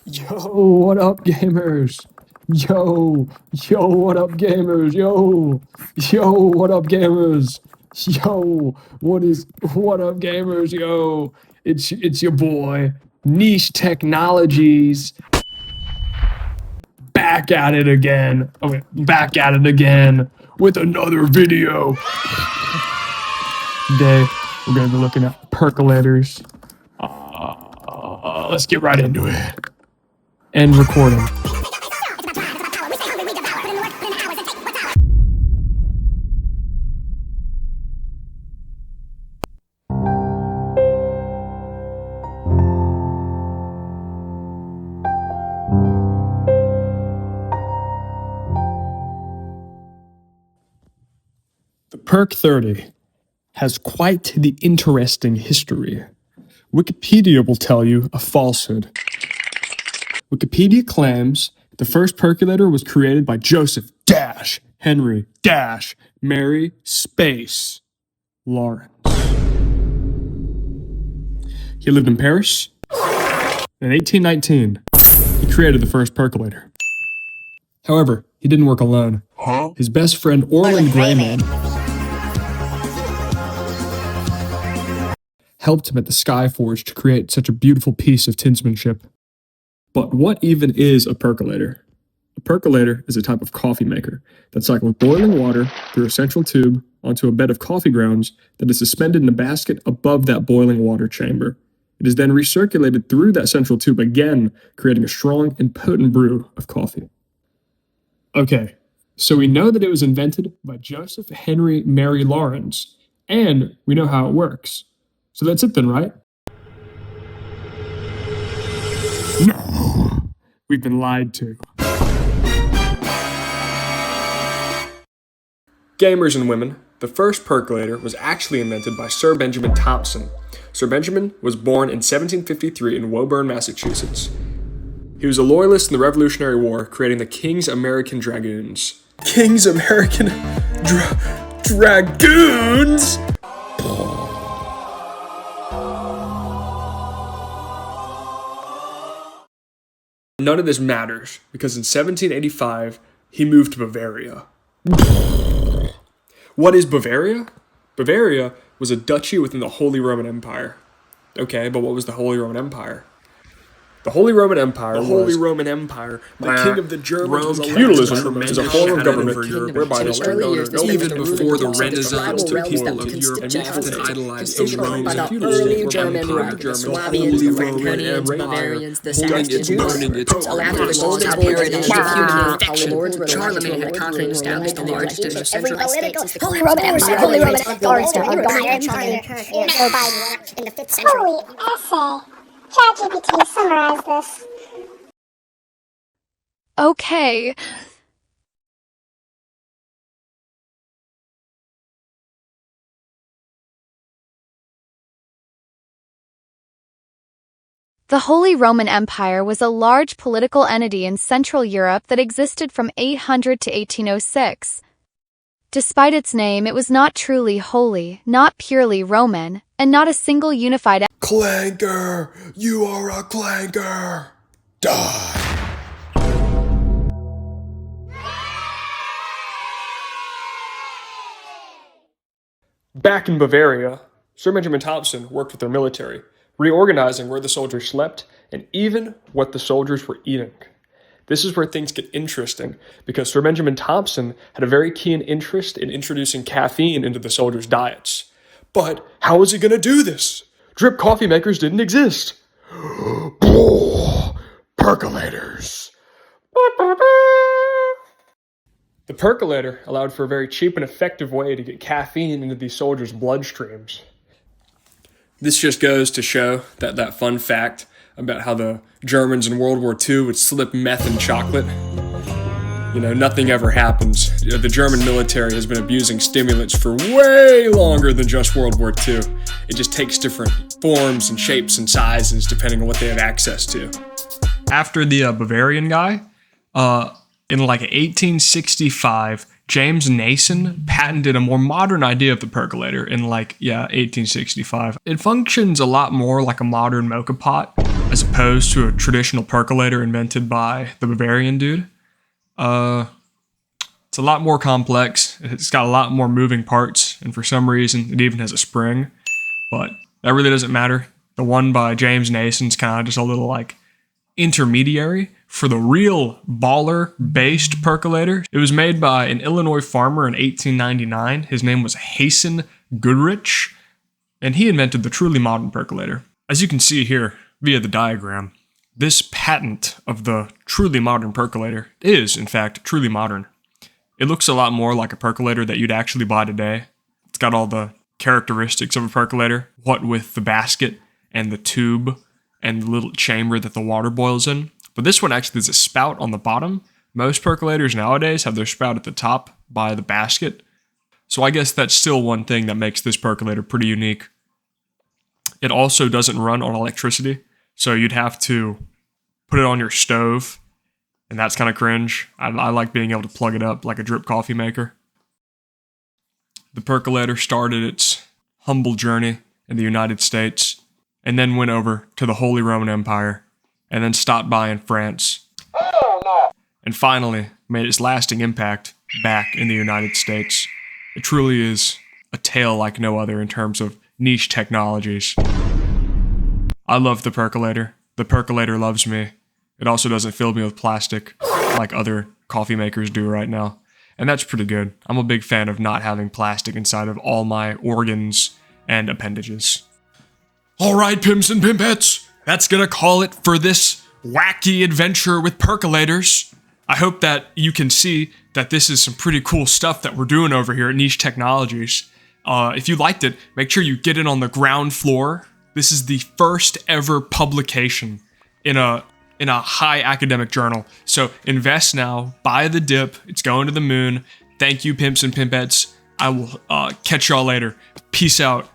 Yo, what up, gamers? Yo, what up, gamers? Yo, what up, gamers? Yo, what up, gamers? Yo, it's your boy, Niche Technologies, back at it again. Back at it again with another video. Today, we're gonna be looking at percolators. Let's get right into it. End recording. The Perk 30 has quite the interesting history. Wikipedia will tell you a falsehood. Wikipedia claims the first percolator was created by Joseph Henry Mary Lawrence. He lived in Paris. In 1819, he created the first percolator. However, he didn't work alone. His best friend Orland Grayman helped him at the Skyforge to create such a beautiful piece of tinsmanship. But what even is a percolator? A percolator is a type of coffee maker that cycles boiling water through a central tube onto a bed of coffee grounds that is suspended in a basket above that boiling water chamber. It is then recirculated through that central tube again, creating a strong and potent brew of coffee. Okay, so we know that it was invented by Joseph Henry Mary Lawrence, and we know how it works. So that's it then, right? No, we've been lied to. Gamers and women, the first percolator was actually invented by Sir Benjamin Thompson. Sir Benjamin was born in 1753 in Woburn, Massachusetts. He was a loyalist in the Revolutionary War, creating the King's American Dragoons. King's American Dragoons? None of this matters, because in 1785, he moved to Bavaria. What is Bavaria? Bavaria was a duchy within the Holy Roman Empire. Okay, but what was the Holy Roman Empire? The Holy Roman Empire, the king of the Germans. Feudalism is a form of government whereby the landowner, even before the Renaissance, took people of Europe and often idolized the Romans and feudalism, whereby the Swabians, the Franconians, Bavarians, the Saxons, burning its after the golden heritage of human affection. Charlemagne had conquered and established the largest and most centralized states since the collapse of the Empire. Holy Roman in the 5th century. Holy essay. ChatGPT summarized this. Okay. The Holy Roman Empire was a large political entity in Central Europe that existed from 800 to 1806. Despite its name, it was not truly holy, not purely Roman, and not a single unified. Clanker! You are a clanker! Die! Back in Bavaria, Sir Benjamin Thompson worked with their military, reorganizing where the soldiers slept and even what the soldiers were eating. This is where things get interesting, because Sir Benjamin Thompson had a very keen interest in introducing caffeine into the soldiers' diets. But how was he going to do this? Drip coffee makers didn't exist. Percolators. The percolator allowed for a very cheap and effective way to get caffeine into these soldiers' bloodstreams. This just goes to show that fun fact about how the Germans in World War II would slip meth in chocolate. You know, nothing ever happens. The German military has been abusing stimulants for way longer than just World War II. It just takes different forms and shapes and sizes depending on what they have access to. After the Bavarian guy, in like 1865, James Nason patented a more modern idea of the percolator in 1865. It functions a lot more like a modern mocha pot. as opposed to a traditional percolator invented by the Bavarian dude. It's a lot more complex. It's got a lot more moving parts, and for some reason, it even has a spring. But that really doesn't matter. The one by James Nason's kind of just a little like intermediary for the real baller-based percolator. It was made by an Illinois farmer in 1899. His name was Hasten Goodrich, and he invented the truly modern percolator. As you can see here via the diagram, this patent of the truly modern percolator is, in fact, truly modern. It looks a lot more like a percolator that you'd actually buy today. It's got all the characteristics of a percolator, what with the basket and the tube and the little chamber that the water boils in. But this one actually has a spout on the bottom. Most percolators nowadays have their spout at the top by the basket. So I guess that's still one thing that makes this percolator pretty unique. It also doesn't run on electricity, so you'd have to put it on your stove, and that's kind of cringe. I like being able to plug it up like a drip coffee maker. The percolator started its humble journey in the United States, and then went over to the Holy Roman Empire, and then stopped by in France. And finally made its lasting impact back in the United States. It truly is a tale like no other in terms of niche technologies. I love the percolator. The percolator loves me. It also doesn't fill me with plastic like other coffee makers do right now. And that's pretty good. I'm a big fan of not having plastic inside of all my organs and appendages. Alright, pimps and pimpettes, that's gonna call it for this wacky adventure with percolators. I hope that you can see that this is some pretty cool stuff that we're doing over here at Niche Technologies. If you liked it, make sure you get in on the ground floor. This is the first ever publication in a high academic journal. So invest now, buy the dip, it's going to the moon. Thank you, pimps and pimpettes. I will catch y'all later. Peace out.